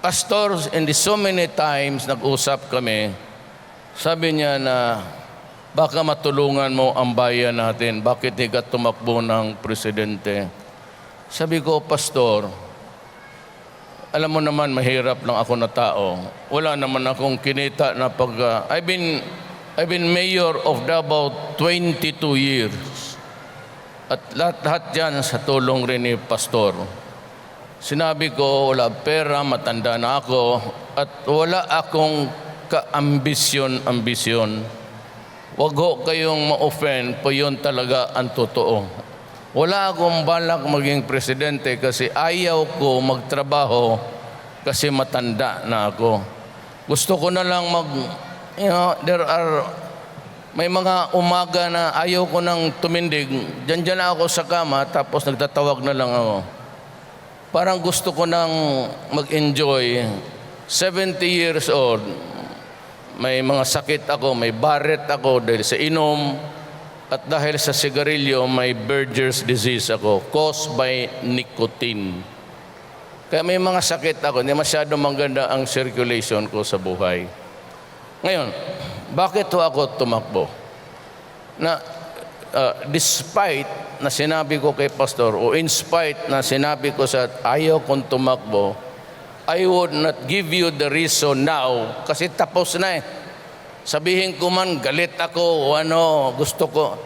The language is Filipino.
Pastor, and so many times nag-usap kami, sabi niya na baka matulungan mo ang bayan natin. Bakit di ka tumakbo ng presidente? Sabi ko, Pastor, alam mo naman mahirap lang ako na tao. Wala naman akong kinita na I've been mayor of Davao 22 years. At lahat yan sa tulong rin ni Pastor. Sinabi ko, wala pera, matanda na ako, at wala akong ka-ambisyon. Wag ho kayong ma-offend po, yun talaga ang totoo. Wala akong balak maging presidente kasi ayaw ko magtrabaho kasi matanda na ako. Gusto ko na lang may mga umaga na ayaw ko nang tumindig. Diyan na ako sa kama, tapos nagtatawag na lang ako. Parang gusto ko nang mag-enjoy. 70 years old, may mga sakit ako, may Barrett ako dahil sa inom, at dahil sa sigarilyo, may Berger's disease ako, caused by nicotine. Kaya may mga sakit ako, hindi masyado maganda ang circulation ko sa buhay. Ngayon, bakit ho ako tumakbo? Despite na sinabi ko kay Pastor, o in spite na sinabi ko sa ayaw kong tumakbo, I would not give you the reason now kasi tapos na eh. Sabihin ko man galit ako o ano, gusto ko.